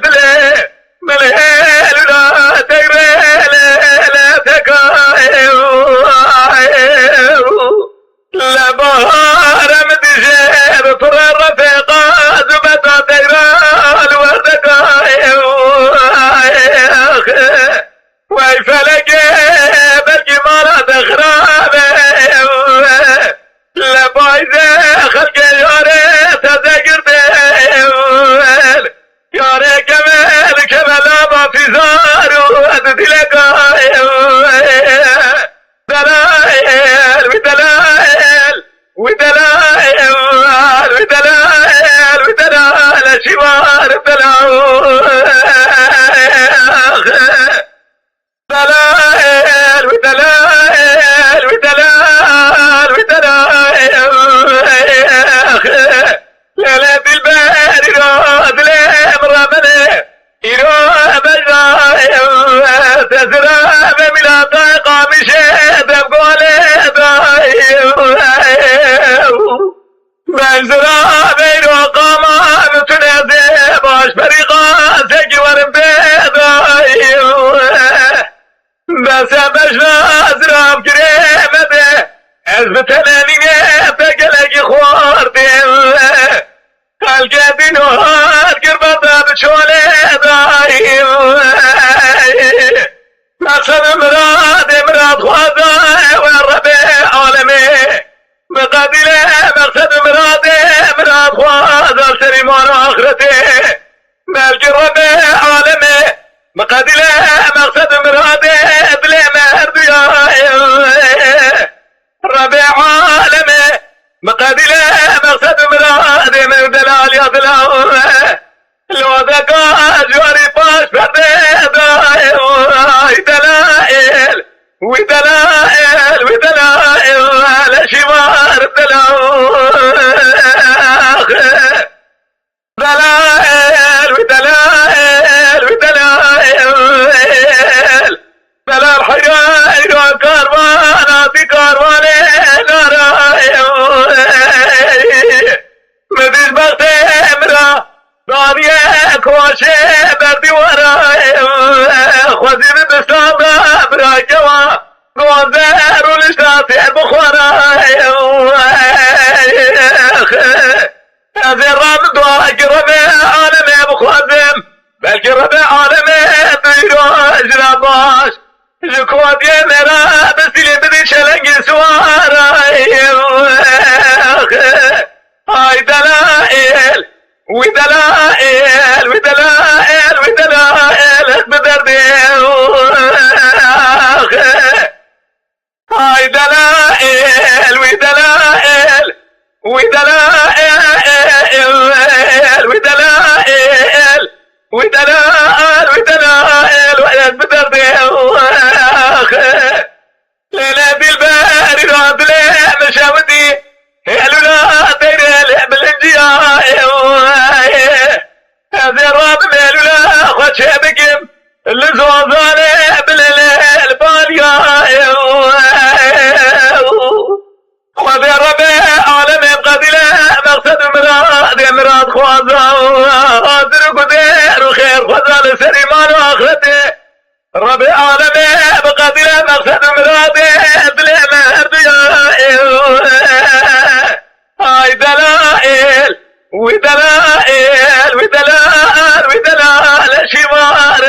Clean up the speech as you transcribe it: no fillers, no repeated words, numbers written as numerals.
دلي ملهل لا تقري لا تكايو لا بهار متجير طر الرفيقة زبطة تقرى الورد كايو واي فلقي بلقي مرض خرابي لا بايزة خلقي ياري تذكر ديل ياري كمال كمال ما في زارو أدتي لك دلائل ودلائل ودلائل ودلائل ودلائل شوار دلائل دلائل ودلائل ودلائل ودلائل ليلة الباري راد الامر مني يروح بجايم تزرع بلا طاقة مشيت بقولي دايم بنزرع بين وقامة بتنادي باش فريقة سكي ورمتي دايم بس بشنا زراب كريمة دي أزبت لانيني تقلقي خوارتي القدين وهاد قربطة بشولي دايم مقصد مراد خوازة والربيع عالمي مقادلة مقصد مراد خوازة سريمان آخرتي ملك الربيع عالمي مقادلة مقصد مرادي بلي مرد يا ربيع عالمي مقادلة مقصد مرادي من دلال يا دلال لو ذكا جواري باش بدي دلائل ودلائل ودلائل شوار دلال دلائل ودلائل ودلائل دلال حياي وكارواناتي كارواني نارايو مديش بختي مرا دانية كواشي بردي ورايو خوزير بستانا برا جوا قوانزر ولشتاتي بخورايو هذه الرام دواك ربي عالمي بخوزم بلكي ربي عالمي بيرو اجراباش جكوات يا مرا بسيلي بدي شلنجي سوارايو هاي دلائل ودلائل ودلائل ودلائل بدردي هاي دلائل ودلائل ودلائل ودلائل ودلائل ودلائل بدردي ليلة بالباري راد لي مشاودي هلولا تيري بالانجياء هذه الراب ميلولا خوشي بكم اللي زوزاني بالليل بالياء خوذي الربيع عالمي بقديلة مقصد مراد خوازا قادر قدير وخير خوزا لسريمان واخرتي الربيع عالمي بقديلة مقصد مرادي بلي مرد هاي دلائل ودلائل ودلائل ودلائل شوار